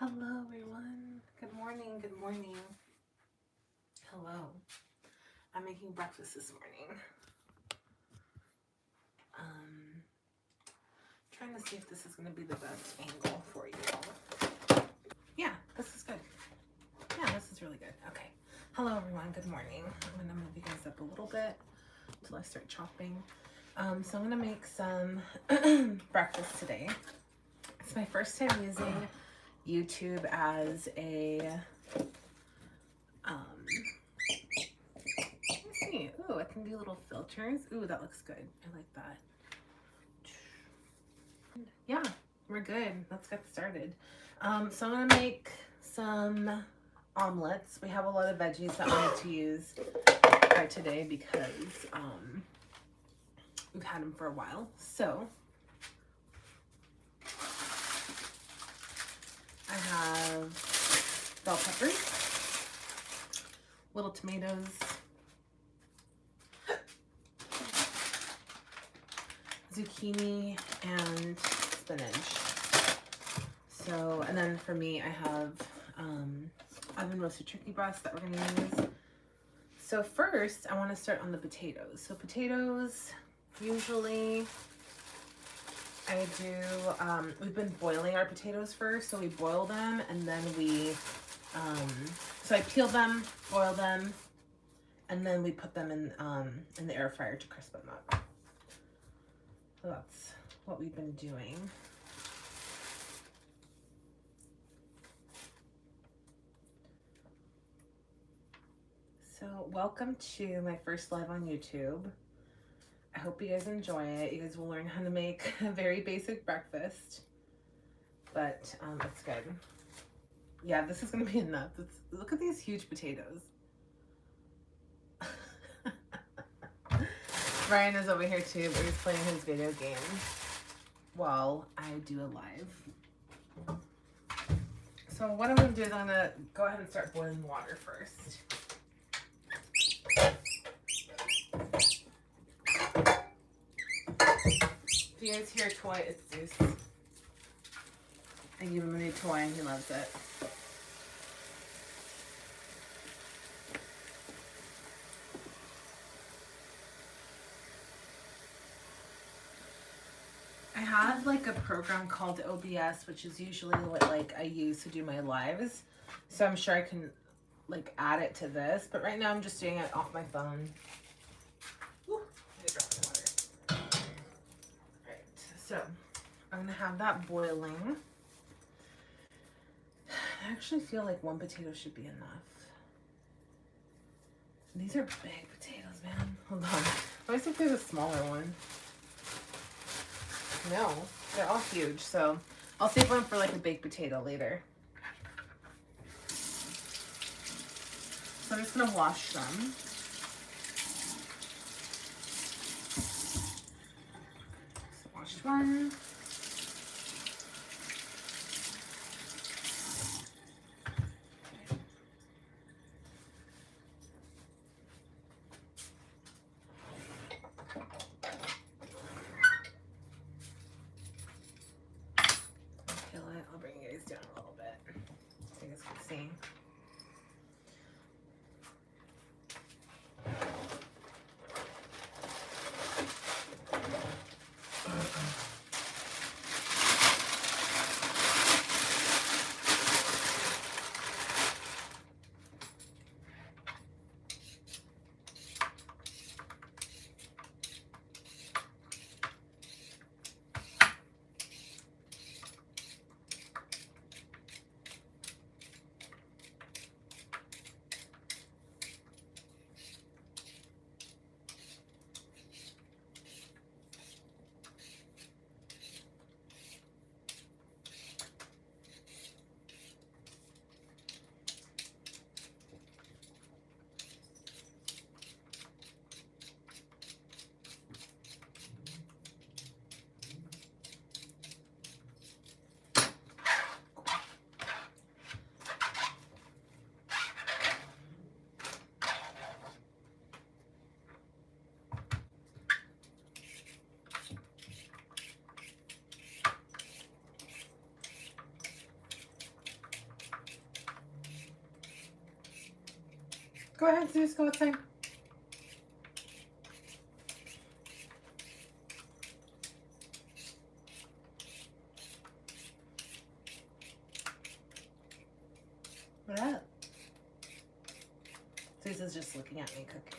Hello everyone. Good morning. Good morning. Hello. I'm making breakfast this morning. Trying to see if this is going to be the best angle for you. Yeah, this is good. Yeah, this is really good. Okay. Hello everyone. Good morning. I'm going to move you guys up a little bit until I start chopping. So I'm going to make some breakfast today. It's my first time using YouTube as a let's see. Ooh, I can do little filters. Ooh, that looks good. I like that. Yeah, we're good. Let's get started. So I'm gonna make some omelets. We have a lot of veggies that I need to use for today because we've had them for a while. So I have bell peppers, little tomatoes, zucchini, and spinach. So, and then for me, I have oven roasted turkey breast that we're gonna use. So first, I want to start on the potatoes. So potatoes, usually I do, we've been boiling our potatoes first. So we boil them and then we, so I peel them, boil them, and then we put them in the air fryer to crisp them up. So that's what we've been doing. So welcome to my first live on YouTube. I hope you guys enjoy it. You guys will learn how to make a very basic breakfast, but it's good. Yeah, this is gonna be enough. Look at these huge potatoes. Ryan is over here too, but he's playing his video game while I do a live. So what I'm gonna do is I'm gonna go ahead and start boiling water first. If you guys hear a toy, it's Zeus. I give him a new toy and he loves it. I have like a program called OBS, which is usually what like I use to do my lives. So I'm sure I can like add it to this, but right now I'm just doing it off my phone. Woo, I dropped the water. Alright, so I'm gonna have that boiling. I actually feel like one potato should be enough. These are big potatoes, man. Hold on. I always think there's a smaller one. No, they're all huge, so I'll save one for like a baked potato later. So I'm just gonna wash them. So washed one. I'll bring you guys down a little bit so you guys can see. Go ahead, Zeus, go outside. What up? Zeus is just looking at me cooking.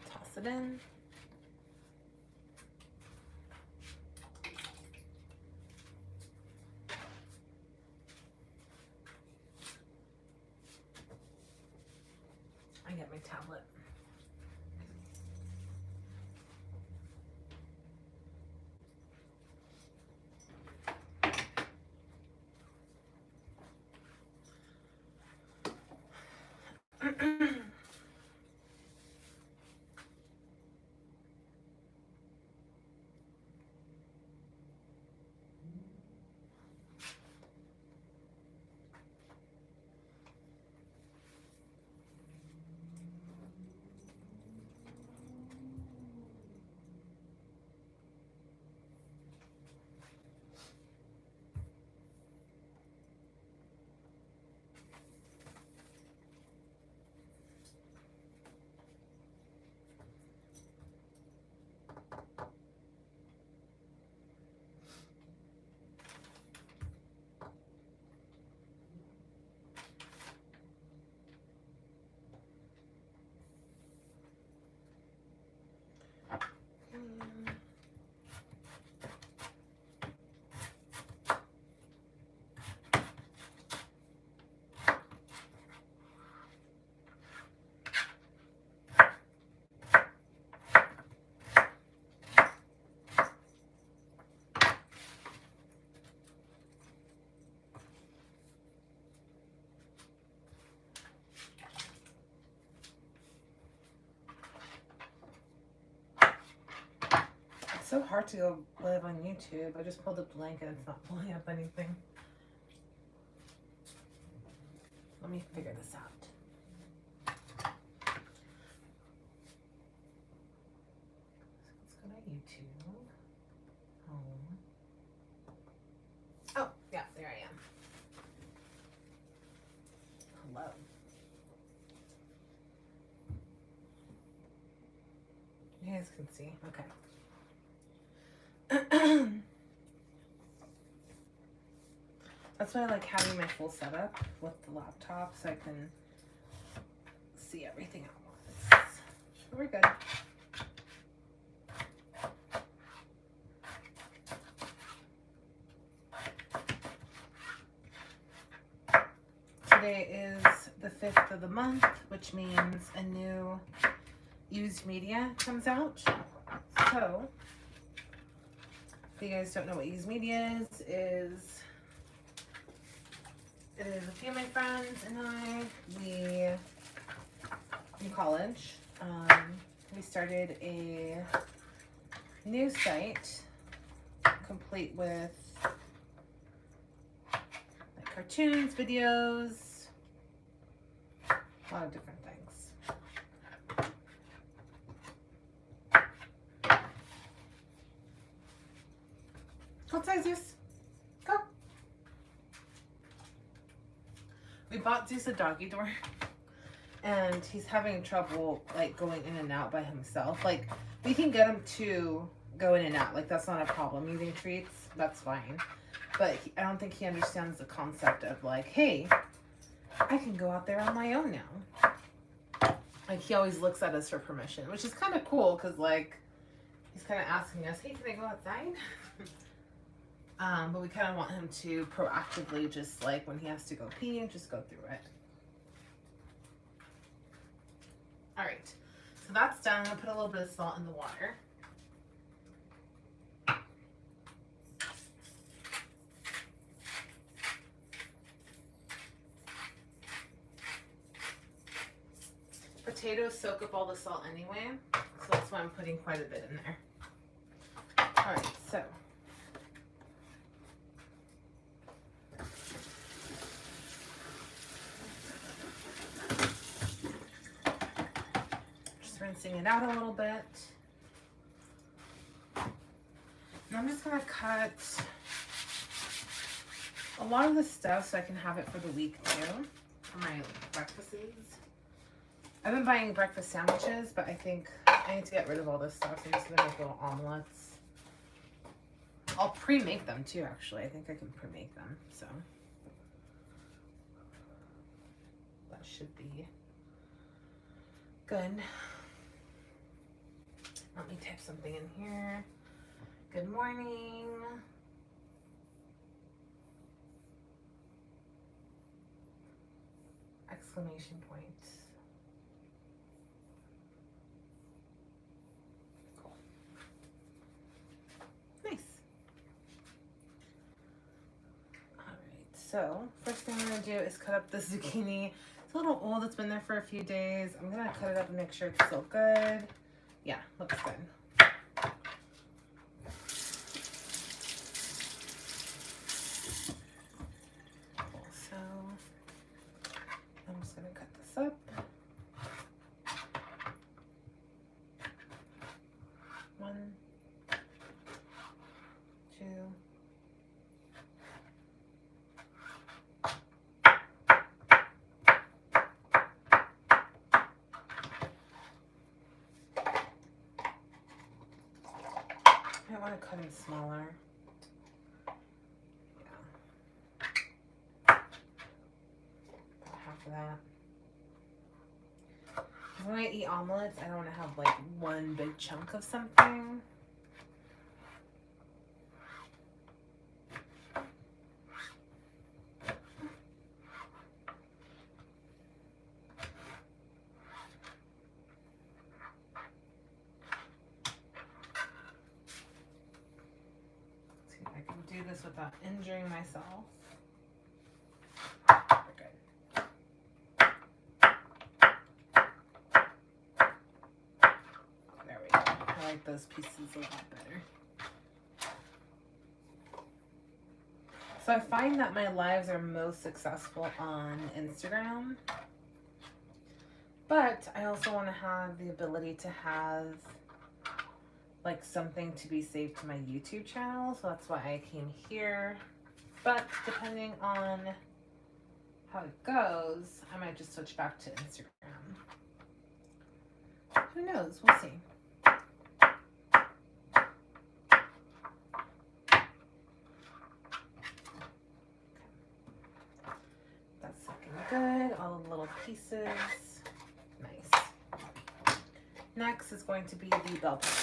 Toss it in. I get my tablet. It's so hard to go live on YouTube. I just pulled up the link and it's not pulling up anything. Let me figure this out. So let's go to YouTube. Home. Oh, yeah, there I am. Hello. You guys can see. Okay. That's why I like having my full setup with the laptop so I can see everything at once. We're good. Today is the 5th of the month, which means a new used media comes out. So, if you guys don't know what used media is it is a few of my friends and I, in college, we started a new site complete with like cartoons, videos, a lot of different things. What size is? Go. We bought Zeus a doggy door and he's having trouble like going in and out by himself. Like we can get him to go in and out. Like that's not a problem. Using treats, that's fine. But I don't think he understands the concept of like, hey, I can go out there on my own now. Like he always looks at us for permission, which is kind of cool because like he's kind of asking us, hey, can I go outside? But we kind of want him to proactively, just like when he has to go pee, just go through it. All right, so that's done. I'll put a little bit of salt in the water. Potatoes soak up all the salt anyway, so that's why I'm putting quite a bit in there. All right, so just rinsing it out a little bit. And I'm just gonna cut a lot of the stuff so I can have it for the week too, for my breakfasts. I've been buying breakfast sandwiches, but I think I need to get rid of all this stuff, so I'm just gonna make little omelets. I'll pre-make them too, actually. I think I can pre-make them, so that should be good. Let me type something in here. Good morning. Exclamation point. Cool. Nice. All right, so first thing I'm gonna do is cut up the zucchini. It's a little old, it's been there for a few days. I'm gonna cut it up and make sure it's still good. Yeah, looks good. Cool, so I'm just gonna cut this up. One, two, I want to cut them smaller. Yeah. About half of that. When I eat omelets, I don't want to have like one big chunk of something. See if I can do this without injuring myself. Good. There we go. I like those pieces a lot better. So I find that my lives are most successful on Instagram, but I also want to have the ability to have like something to be saved to my YouTube channel, so that's why I came here. But depending on how it goes, I might just switch back to Instagram. Who knows? We'll see. That's looking good. All the little pieces. Nice. Next is going to be the bell pepper.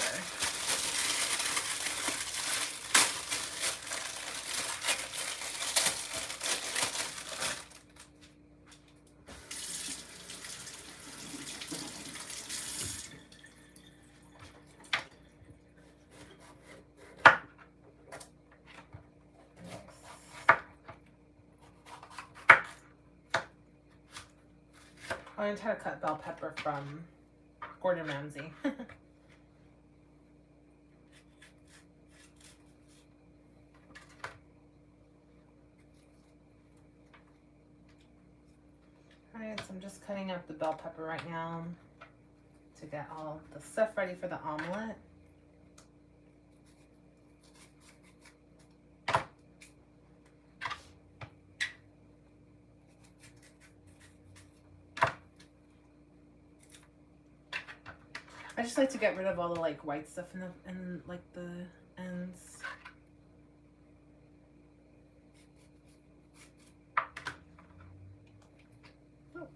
I learned how to cut bell pepper from Gordon Ramsay. Alright, so I'm just cutting up the bell pepper right now to get all the stuff ready for the omelet. I just like to get rid of all the like white stuff in like the ends. Oh.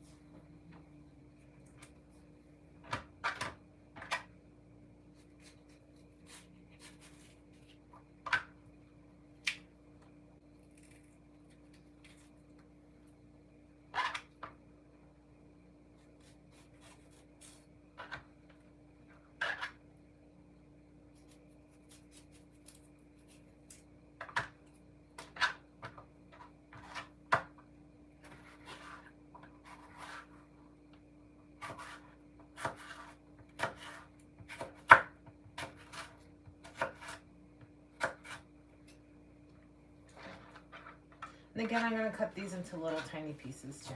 And again, I'm going to cut these into little tiny pieces too.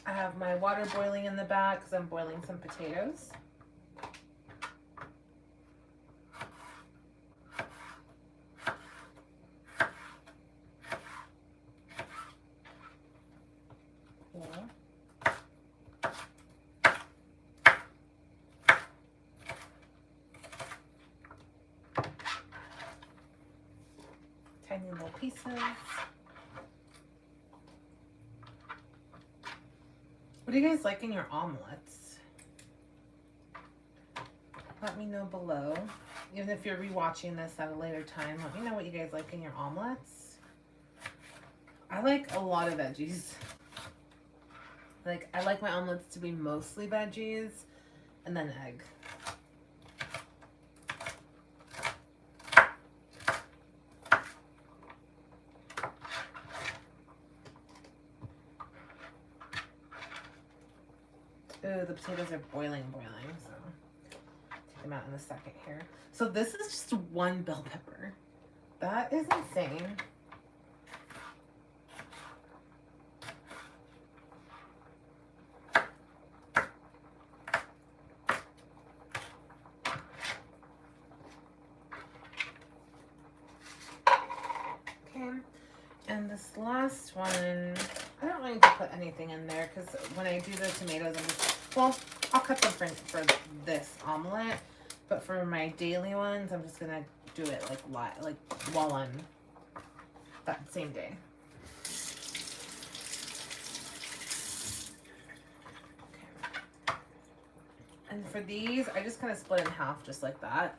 I have my water boiling in the back because I'm boiling some potatoes. Tiny little pieces. What do you guys like in your omelets? Let me know below. Even if you're rewatching this at a later time, let me know what you guys like in your omelets. I like a lot of veggies. Like, I like my omelets to be mostly veggies and then egg. Ooh, the potatoes are boiling, so take them out in a second here. So this is just one bell pepper. That is insane. Okay, and this last one, I don't really need to put anything in there because when I do the tomatoes, I'm just, well, I'll cut them for this omelet, but for my daily ones, I'm just gonna do it like while I'm that same day. Okay. And for these, I just kind of split in half just like that,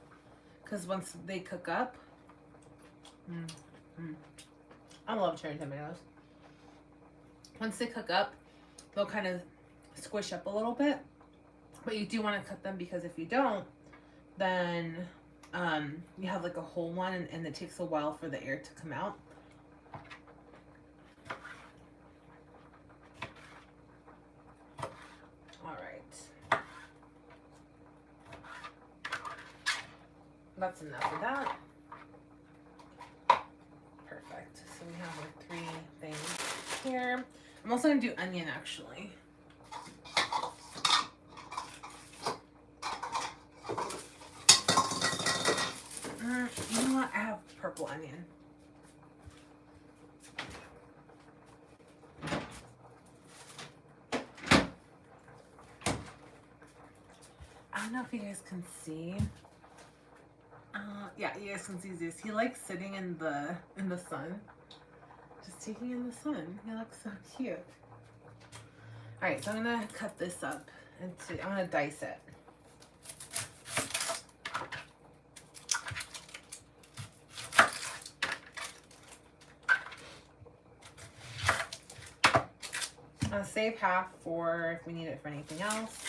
because once they cook up, I love cherry tomatoes. Once they cook up, they'll kind of squish up a little bit, but you do want to cut them because if you don't, then you have like a whole one and it takes a while for the air to come out. All right. That's enough of that. Perfect. So we have our 3 things here. I'm also going to do onion actually. You know what? I have purple onion. I don't know if you guys can see. Yeah, you guys can see this. He likes sitting in the sun. Just taking in the sun. He looks so cute. Alright, so I'm gonna cut this up into, I'm gonna dice it. I'm gonna save half for if we need it for anything else.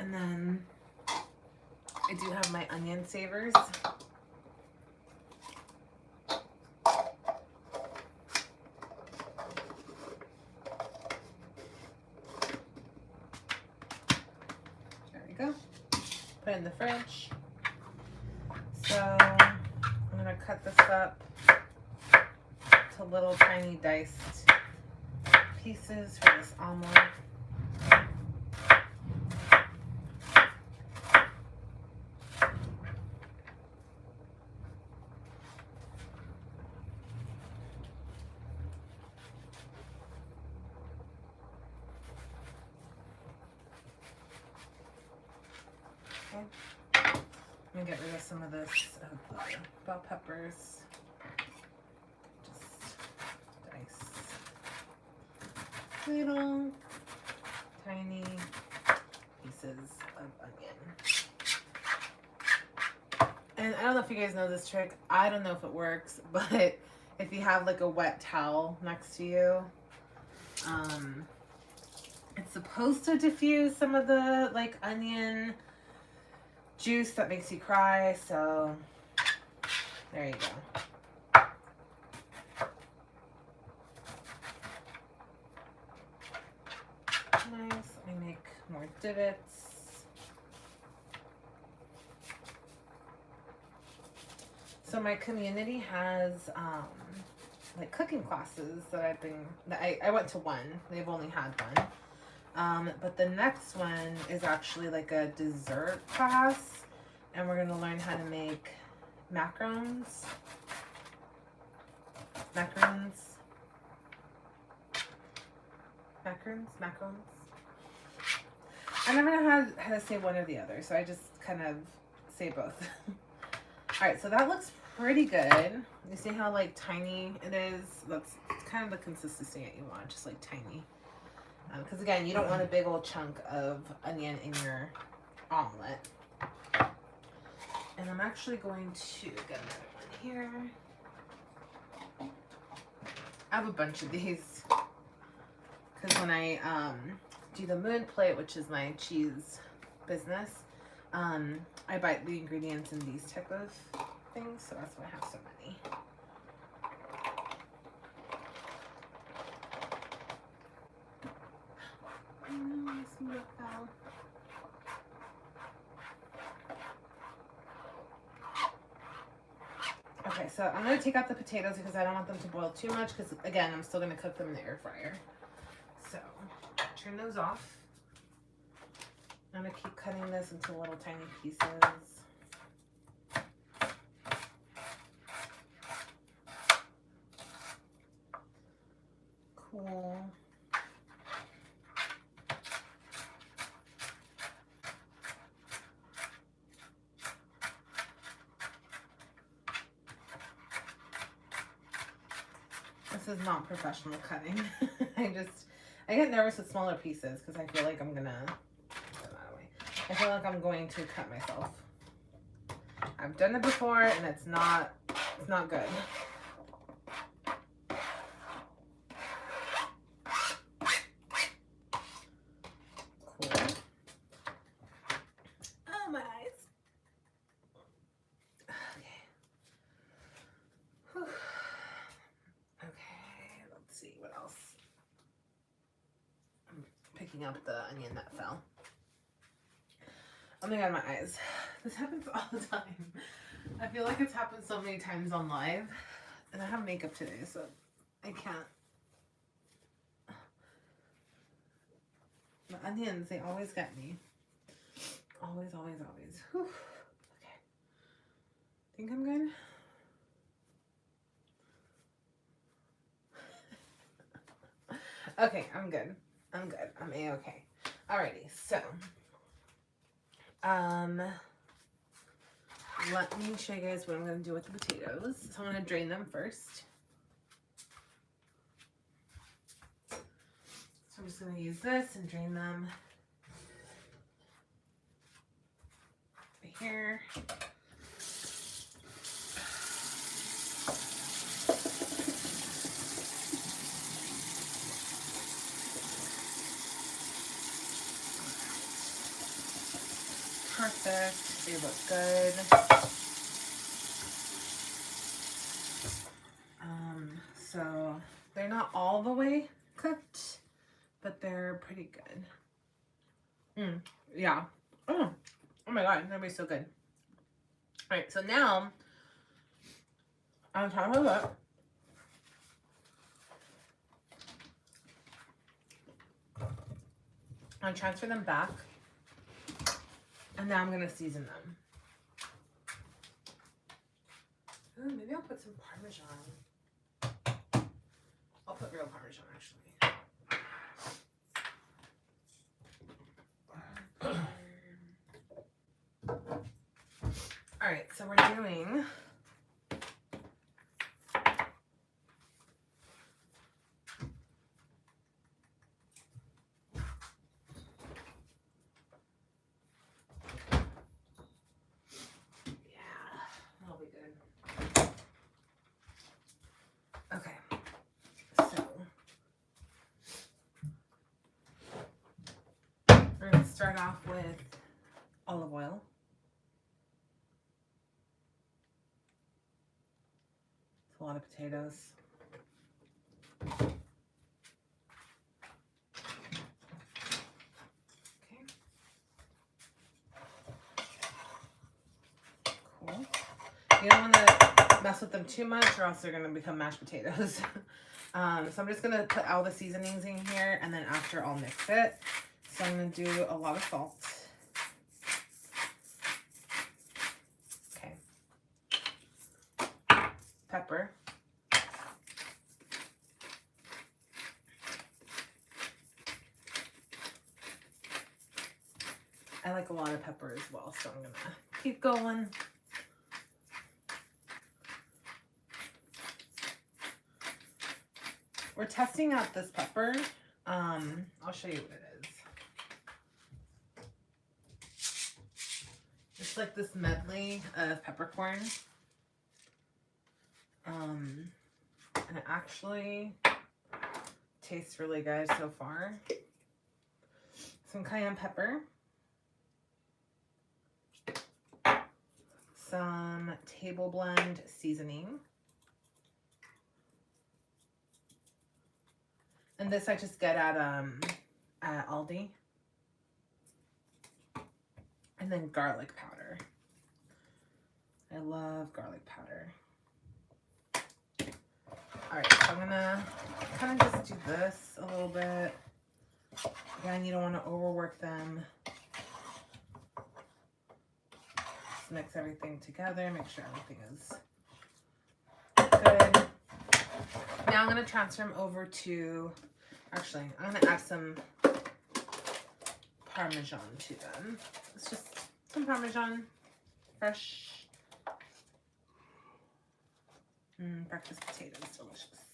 And then I do have my onion savers. There we go. Put it in the fridge. So I'm gonna cut this up to little tiny diced pieces for this omelet. I'm gonna get rid of some of this bell peppers. Just dice little tiny pieces of onion. And I don't know if you guys know this trick. I don't know if it works, but if you have like a wet towel next to you, it's supposed to diffuse some of the like onion juice that makes you cry. So There you go. Nice. Let me make more divots. So my community has like cooking classes that I went to one. They've only had one. But the next one is actually like a dessert class, and we're gonna learn how to make macarons. I never know how to say one or the other, so I just kind of say both. All right, so that looks pretty good. You see how like tiny it is? That's kind of the consistency that you want, just like tiny. Because again, you don't want a big old chunk of onion in your omelet. And I'm actually going to get another one here. I have a bunch of these because when I do the moon plate, which is my cheese business, I buy the ingredients in these type of things, so that's why I have so many. Okay, so I'm going to take out the potatoes because I don't want them to boil too much because, again, I'm still going to cook them in the air fryer. So, turn those off. I'm going to keep cutting this into little tiny pieces. Cool. This is not professional cutting. I get nervous with smaller pieces because I feel like I'm going to cut myself. I've done it before and it's not good. Cool. Oh, my eyes. Okay. Whew. Okay, let's see what else. I'm picking up the onion that fell. Oh my god, my eyes. This happens all the time. I feel like it's happened so many times on live. And I have makeup today, so I can't. The onions, they always get me. Always, always, always. Whew. Okay. Think I'm good? Okay, I'm good. I'm good. I'm A-okay. Alrighty, so let me show you guys what I'm going to do with the potatoes. So I'm going to drain them first. So I'm just going to use this and drain them right here. Perfect. They look good. So they're not all the way cooked, but they're pretty good. Yeah. Oh my god, it's gonna be so good. Alright, so now on top of that, I'll transfer them back. And now I'm going to season them. Ooh, maybe I'll put some Parmesan. I'll put real Parmesan, actually. Alright, so we're doing start off with olive oil. a lot of potatoes. Okay. Cool. You don't want to mess with them too much or else they're going to become mashed potatoes. So I'm just going to put all the seasonings in here, and then after I'll mix it. So I'm going to do a lot of salt. Okay. Pepper. I like a lot of pepper as well, so I'm going to keep going. We're testing out this pepper. I'll show you what it is. It's like this medley of peppercorn. And it actually tastes really good so far. Some cayenne pepper. Some table blend seasoning. And this I just get at Aldi. And then garlic powder. I love garlic powder. Alright, so I'm gonna kind of just do this a little bit. Again, you don't want to overwork them. Just mix everything together, make sure everything is good. Now I'm going to transfer them over to, actually, I'm going to add some Parmesan to them. It's just some Parmesan, fresh. Breakfast potatoes, delicious.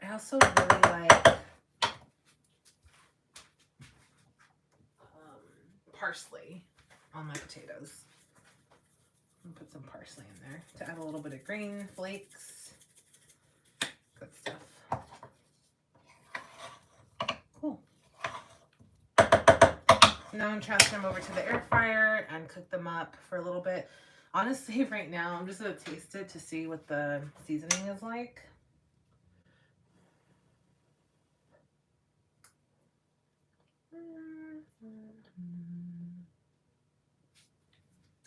I also really like parsley on my potatoes. And put some parsley in there to add a little bit of green flakes. Good stuff. Cool. Now I'm transferring them over to the air fryer and cook them up for a little bit. Honestly, right now, I'm just going to taste it to see what the seasoning is like.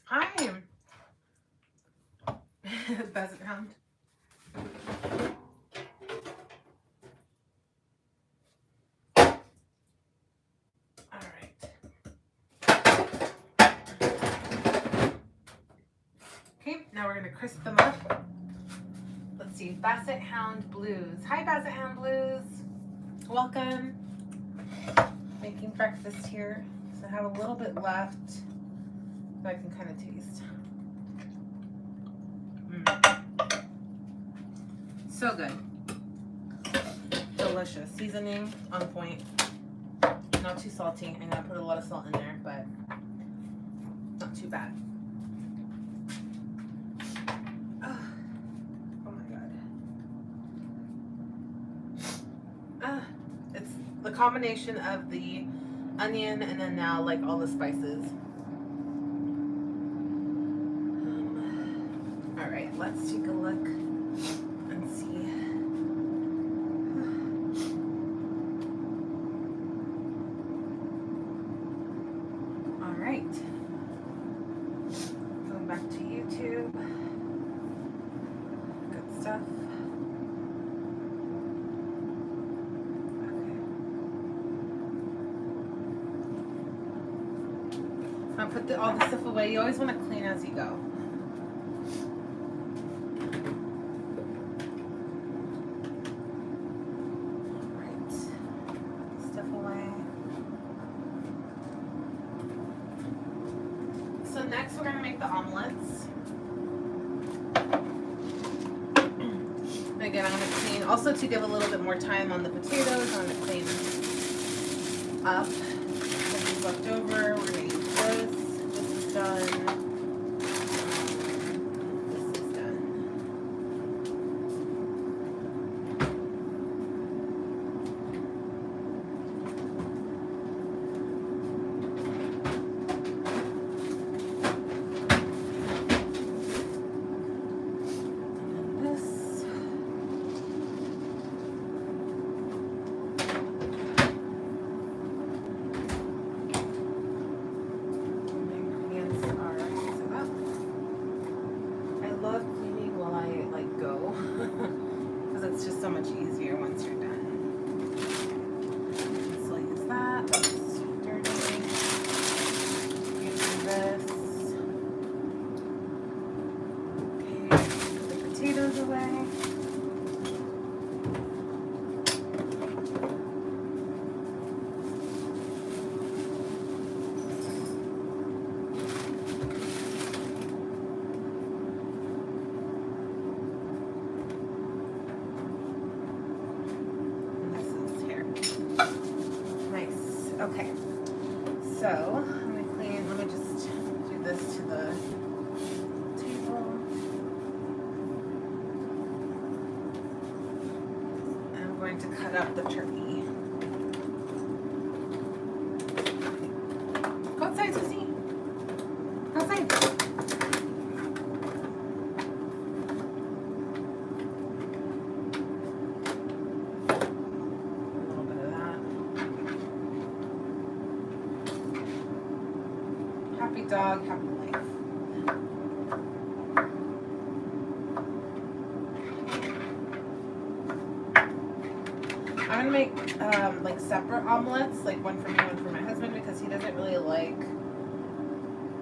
Hi! Basset hound. Alright. Okay, now we're going to crisp them up. Let's see, Basset Hound Blues. Hi, Basset Hound Blues. Welcome. Making breakfast here. So I have a little bit left that I can kind of taste. So good. Delicious. Seasoning on point. Not too salty. I'm going to put a lot of salt in there, but not too bad. Oh my god. It's the combination of the onion and then now like all the spices. All right, let's take a look and see. All right, going back to YouTube. Good stuff. I'll put all the stuff away. You always want to clean as you go. Right. Stuff away. So next we're going to make the omelets. Again, I'm going to clean. Also to give a little bit more time on the potatoes, I'm going to clean up what's left over. We're going to use this. This is done. This is done. So let me just do this to the table. And I'm going to cut up the turkey. Go outside, Susie. Go outside. Happy dog, happy life. I'm gonna make like separate omelets, like one for me, one for my husband, because he doesn't really like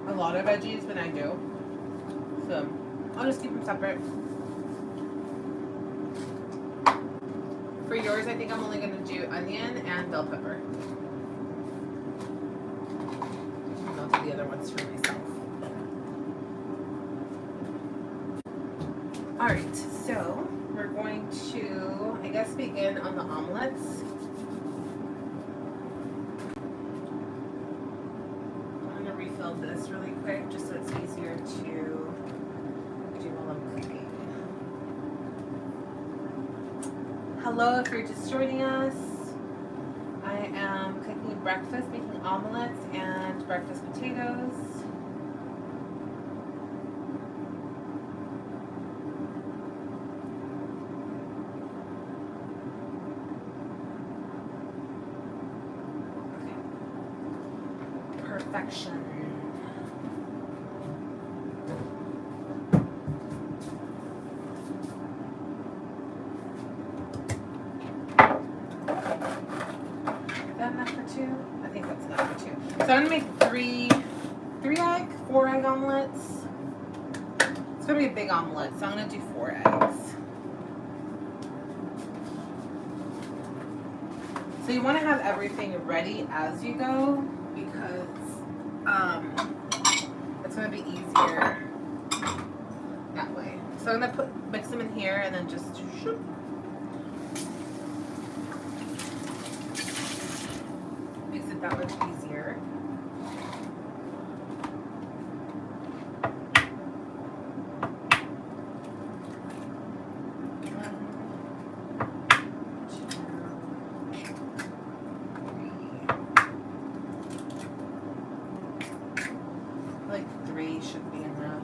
a lot of veggies, but I do. So I'll just keep them separate. For yours, I think I'm only gonna do onion and bell pepper. I'll do the other ones for myself. Alright, so we're going to, I guess, begin on the omelets. I'm going to refill this really quick just so it's easier to do while I'm cooking. Hello, if you're just joining us. I am cooking breakfast, making omelets and breakfast potatoes. Perfection. Is that enough for two? I think that's enough for two. So I'm gonna make four egg omelets. It's gonna be a big omelet, so I'm gonna do 4 eggs. So you want to have everything ready as you go, because it's going to be easier that way. So I'm going to mix them in here and then just shoop. Makes it that much easier. Like 3 should be enough.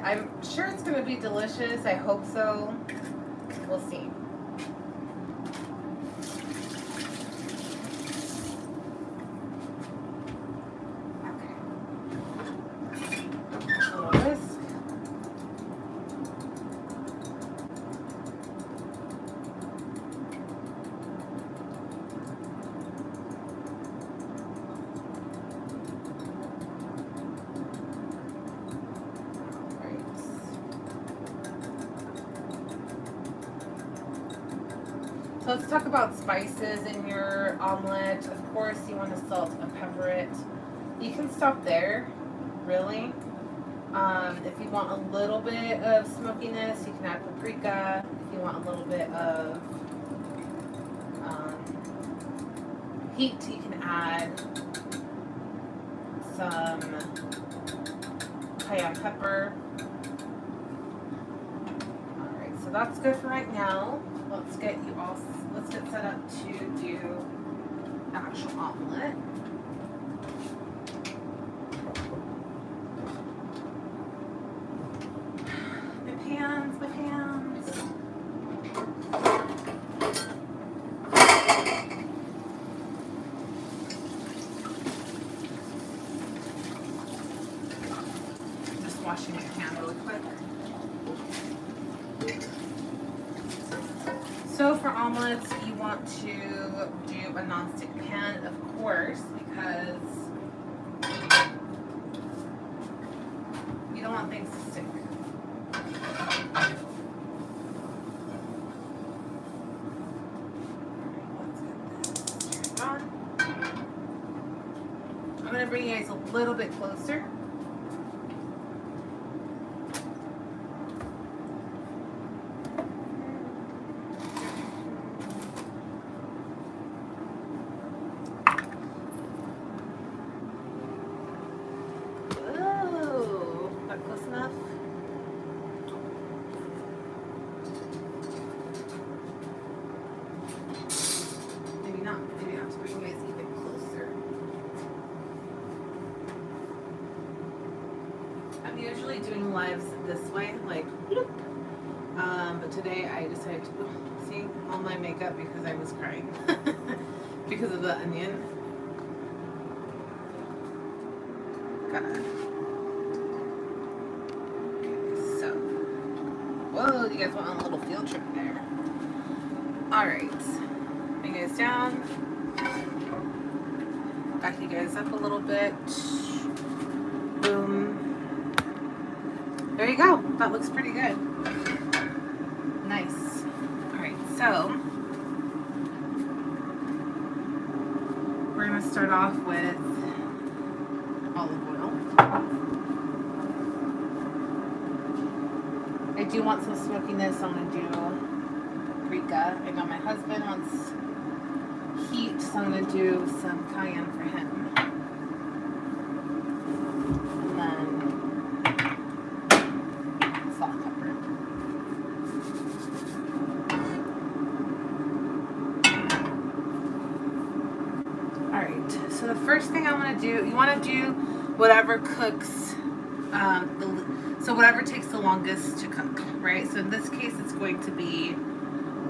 I'm sure it's going to be delicious. I hope so. We'll see. Okay. A little whisk. So let's talk about spices in your omelet. Of course, you want to salt and pepper it. You can stop there, really. If you want a little bit of smokiness, you can add paprika. If you want a little bit of heat, you can add some cayenne pepper. Alright, so that's good for right now. Let's get set up to do actual omelet. My pans. I'm just washing my pan really quick. So for omelets, you want to do a non-stick pan, of course, because you don't want things to stick. Alright, let's get this turned on. I'm going to bring you guys a little bit closer. usually doing lives this way, like, but today I decided to see all my makeup because I was crying because of the onion. Okay, so, whoa, you guys went on a little field trip there. All right, bring you guys down. Back you guys up a little bit. Boom. There you go. That looks pretty good. Nice. Alright, so we're going to start off with olive oil. I do want some smokiness, so I'm going to do paprika. I know my husband wants heat, so I'm going to do some cayenne for him. And then salt and pepper. Alright, so the first thing I want to do, you want to do whatever cooks, so whatever takes the longest to cook, right? So in this case, it's going to be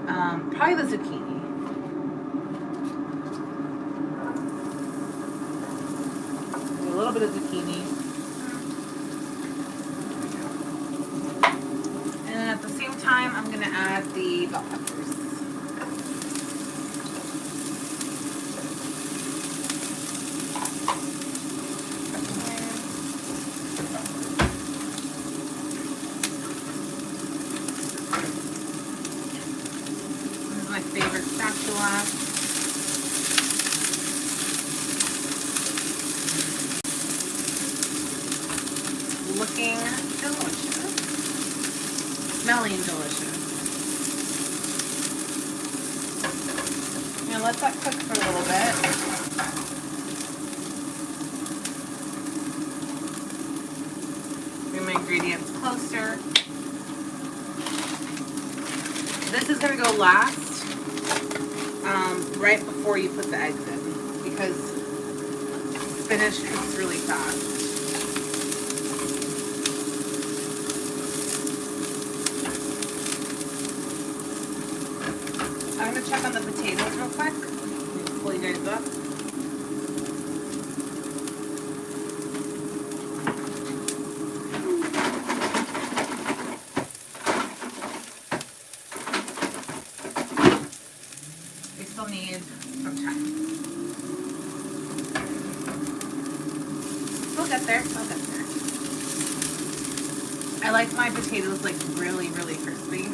probably the zucchini. A little bit of zucchini. And then at the same time, I'm going to add the bell peppers. This is my favorite spatula. Looking delicious. Smelling delicious. I'm gonna let that cook for a little bit. Bring my ingredients closer. This is gonna go last, right before you put the eggs in, because spinach cooks really fast. I'm going to check on the potatoes real quick. Pull you guys up. They still need some time. We'll get there. We'll get there. I like my potatoes like really, really crispy.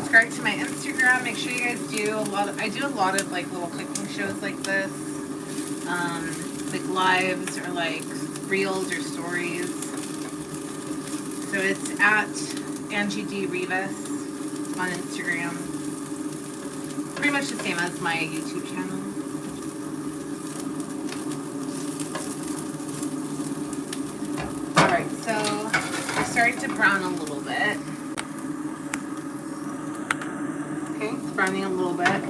Subscribe to my Instagram. Make sure you guys do I do a lot of like little cooking shows like this, like lives or like reels or stories. So it's at Angie D. Rivas on Instagram. Pretty much the same as my YouTube channel. Alright, so we're starting to brown a little bit. Okay, it's browning a little bit.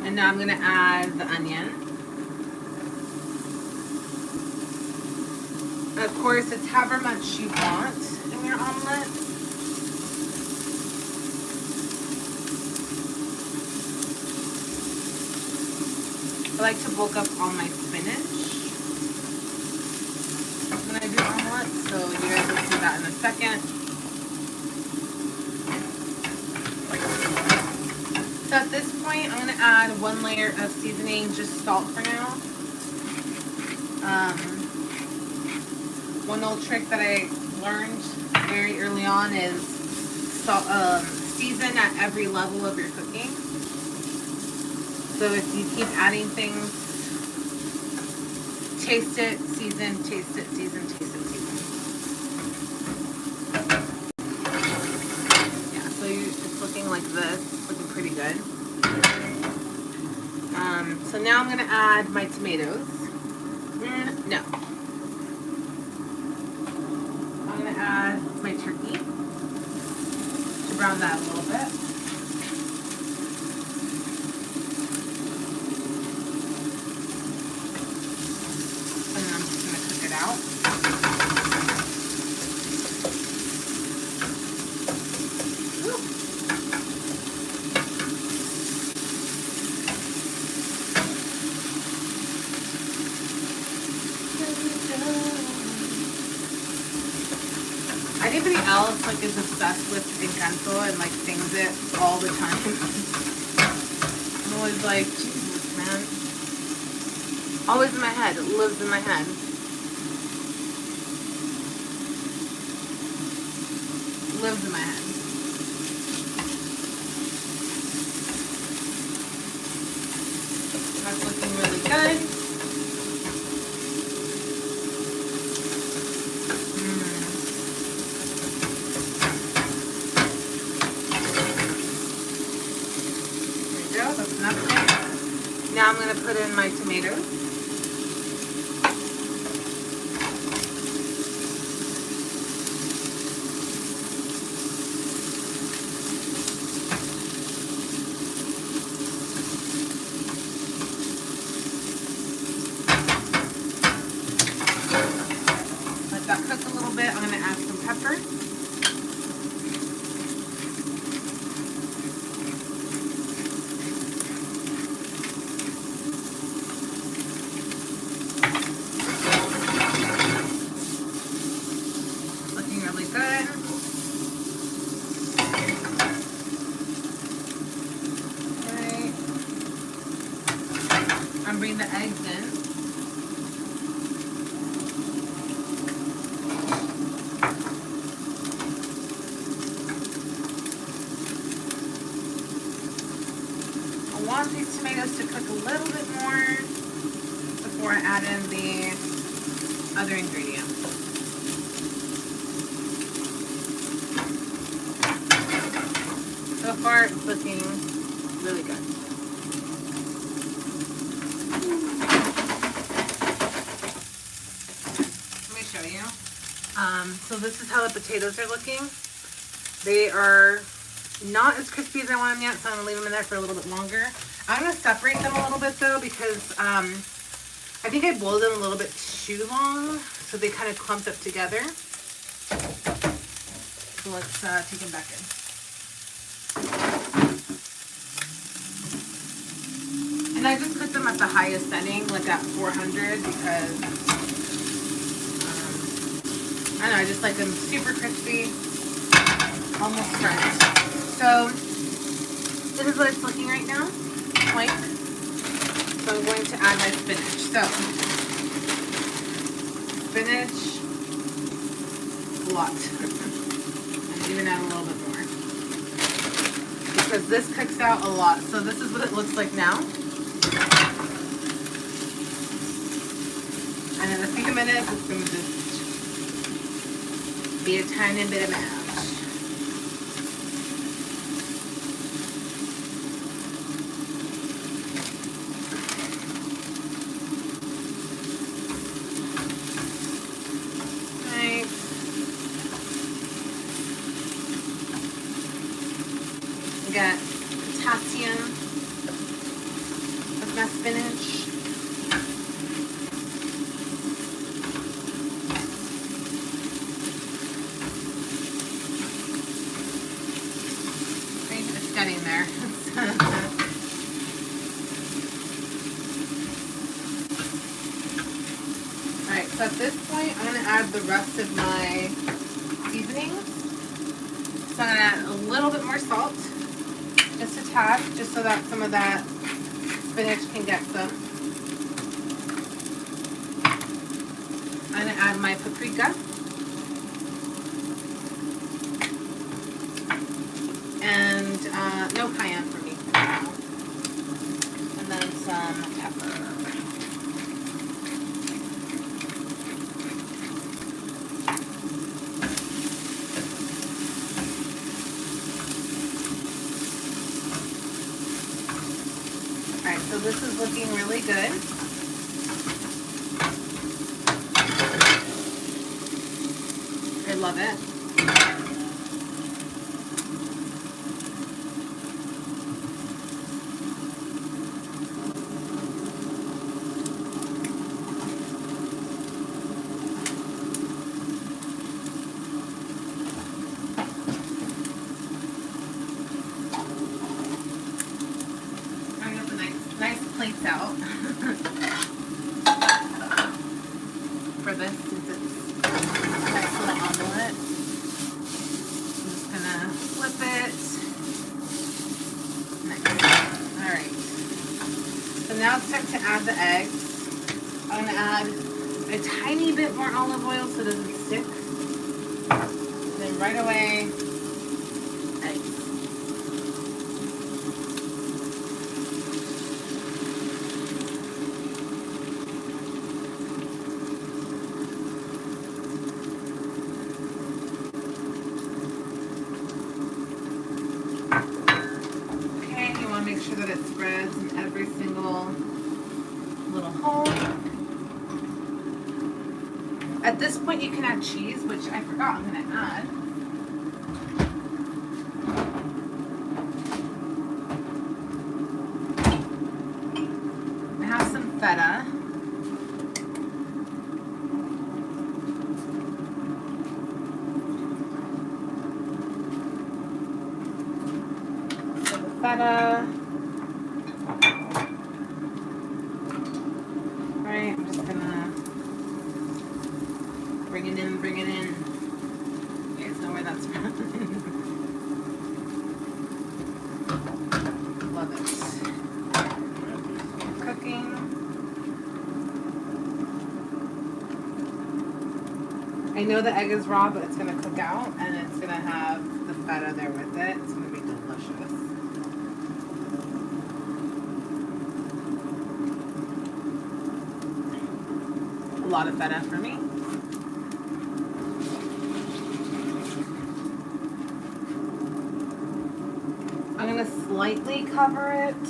And now I'm going to add the onion. And of course, it's however much you want in your omelet. I like to bulk up all my spinach when I do omelette, so you guys will see that in a second. So at this point, I'm going to add 1 layer of seasoning, just salt for now. One little trick that I learned very early on is season at every level of your cooking. So if you keep adding things, taste it, season, taste it, season, taste it, season. Yeah, so it's looking like this. It's looking pretty good. So now I'm going to add my tomatoes. No. brown that a little bit. And then I'm just going to cook it out. Anybody else like is obsessed with Encanto and like sings it all the time? I'm always like, Jesus, man. Always in my head. It lives in my head. Lives in my head. That's looking really good. Now I'm going to put in my tomatoes. Let that cook a little bit. I'm going to add some pepper. Bring the eggs in. I want these tomatoes to cook a little bit more before I add in the other ingredients. So far, it's looking really good. So this is how the potatoes are looking. They are not as crispy as I want them yet, so I'm going to leave them in there for a little bit longer. I'm going to separate them a little bit though, because I think I boiled them a little bit too long, so they kind of clumped up together. So let's take them back in. And I just cooked them at the highest setting, like at 400, because I don't know, I just like them super crispy, almost burnt. So this is what it's looking right now, like. So I'm going to add my spinach. So spinach, a lot. I'm even add a little bit more because this cooks out a lot. So this is what it looks like now. And in a few minutes, it's going to just be a tiny bit of mash. Right. We got potassium with my spinach. Getting there. Alright, so at this point I'm going to add the rest of my seasonings. So I'm going to add a little bit more salt, just a tad, just so that some of that spinach can get some. I'm going to add my paprika. And no cayenne for me for now. And then some pepper. Alright, so this is looking really good. I love it. this out for this since it's a nice little omelette. I'm just gonna flip it. Nice. Alright. So now it's time to add the eggs. I'm gonna add a tiny bit more olive oil so it doesn't stick. And then right away, eggs. Okay, you want to make sure that it spreads in every single little hole. At this point you can add cheese, which I forgot I'm going to add. I have some feta. So the feta. Right, I'm just going to bring it in, bring it in. You guys know where that's from. Love it. Cooking. I know the egg is raw, but it's going to cook out, and it's going to have the feta there with it. It's going to be delicious. A lot of feta for me. I'm going to slightly cover it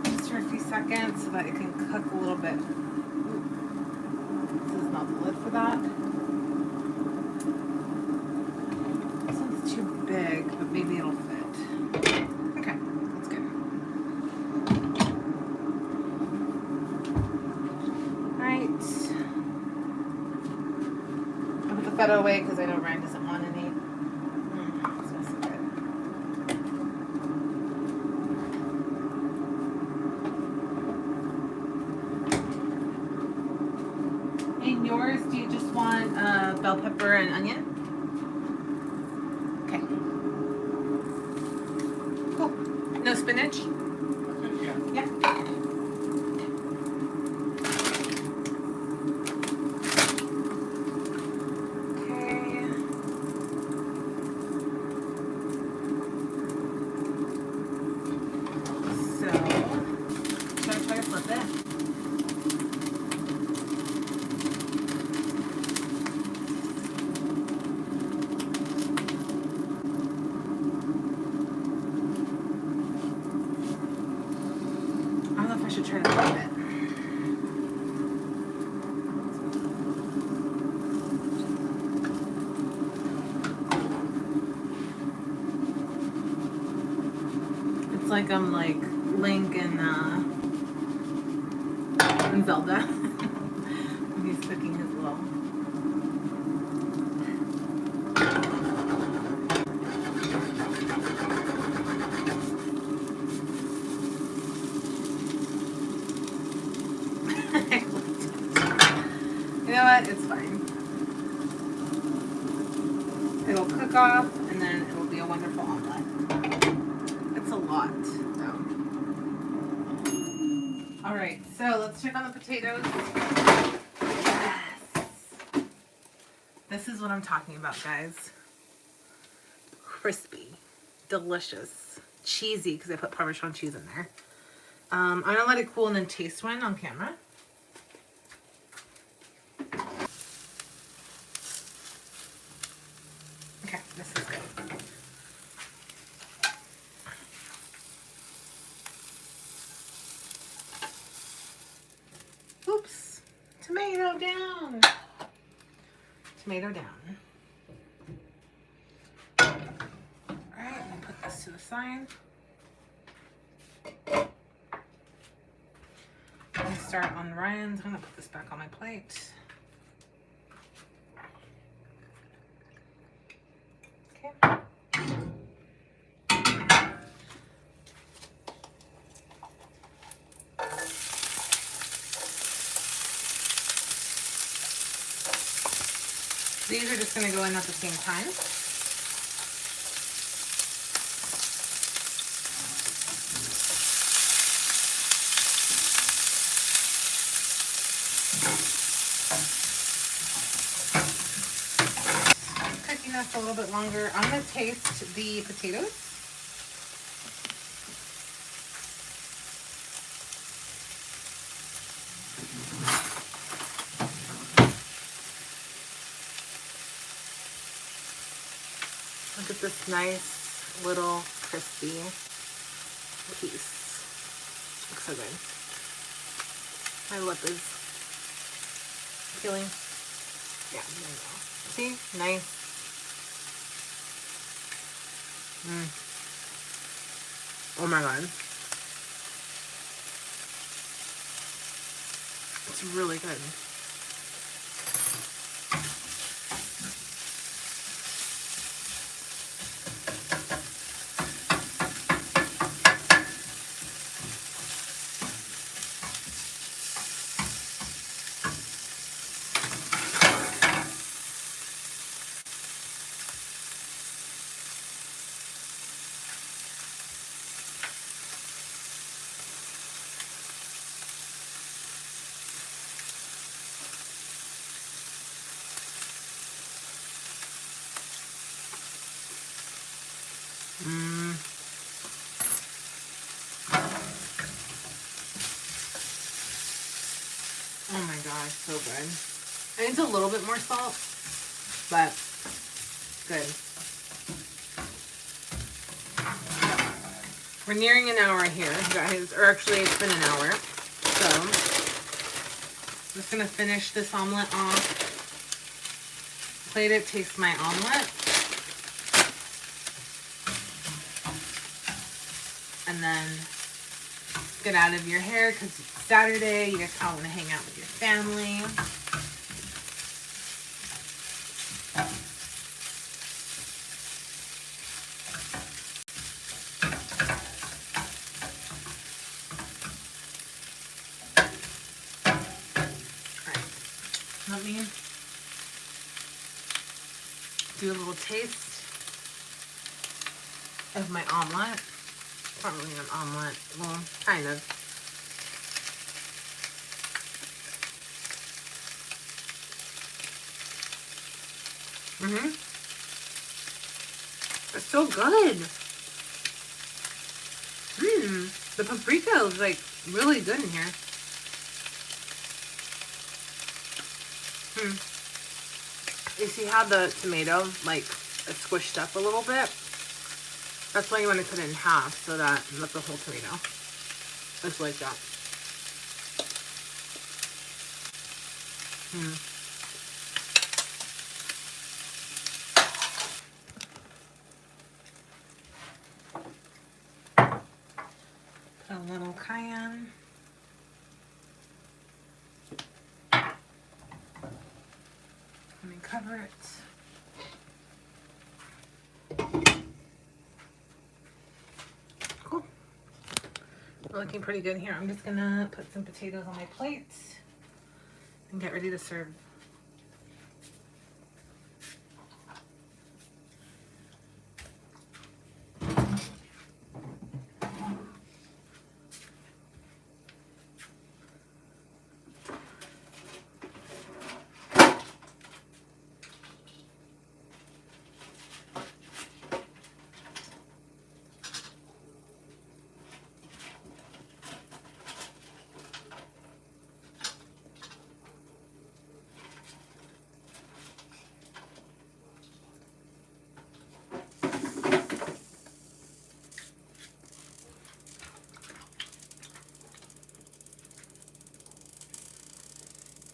just for a few seconds so that it can cook a little bit. This is not the lid for that. This one's too big, but maybe it'll fit. Okay, that's good. Alright. I'll put the feta away because I know Ryan doesn't want any. It smells so good. In yours, do you just want bell pepper and onion? Okay. Cool. No spinach? Yeah. Okay. So, should I try to flip it? I don't know if I should try to flip it. It's like I'm like Link and Zelda. When he's cooking his little. You know what? It's fine. It'll cook off and then it will be a wonderful omelet. It's a lot, though. Alright, so let's check on the potatoes. Yes! This is what I'm talking about, guys. Crispy. Delicious. Cheesy, because I put Parmesan cheese in there. I'm going to let it cool and then taste one on camera. Okay, this is good. Oops. Tomato down. Tomato down. Alright, I'm going to put this to the side. I'm going to start on Ryan's. I'm going to put this back on my plate. Okay. These are just going to go in at the same time. Cooking this a little bit longer. I'm going to taste the potatoes. Look at this nice little crispy piece. Looks so good. My lip is feeling, yeah, there you go. See, nice. Oh my god. It's really good. Oh my gosh, so good. I need a little bit more salt, but good. We're nearing an hour here, guys, or actually it's been an hour. So, I'm just gonna finish this omelet off. Plate it, taste my omelet. And then get out of your hair because it's Saturday. You guys probably want to hang out with your family. Alright, let me do a little taste of my omelet. It's not really an omelet. Well, kind of. It's so good. The paprika is like really good in here. You see how the tomato like is squished up a little bit? That's why you want to cut it in half so that not the whole tomato. It's like that. Put a little cayenne. Let me cover it. Cool. We're looking pretty good here. I'm just gonna put some potatoes on my plate and get ready to serve.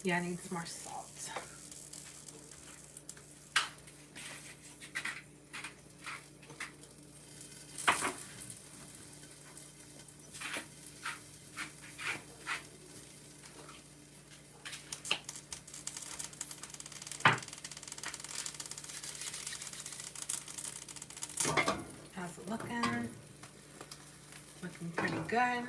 Yeah, I need some more salt. How's it looking? Looking pretty good.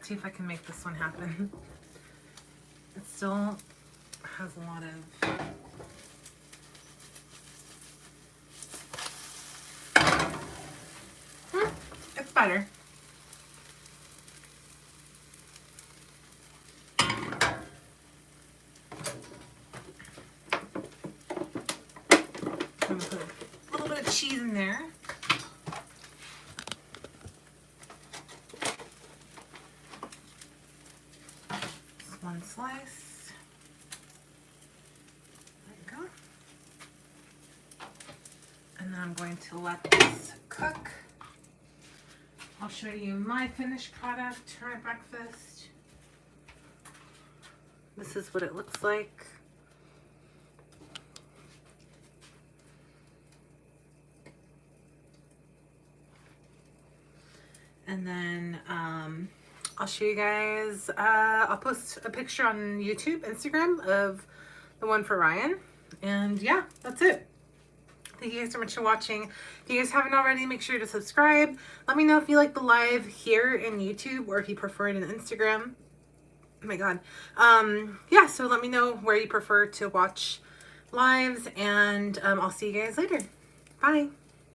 Let's see if I can make this one happen. It still has a lot of... It's better. I'm gonna put a little bit of cheese in there. Just one slice. There you go. And then I'm going to let this cook. I'll show you my finished product for my breakfast. This is what it looks like. And then I'll show you guys, I'll post a picture on YouTube, Instagram of the one for Ryan. And yeah, that's it. Thank you guys so much for watching. If you guys haven't already, make sure to subscribe. Let me know if you like the live here in YouTube or if you prefer it in Instagram. Oh my God. Yeah, so let me know where you prefer to watch lives, and I'll see you guys later. Bye.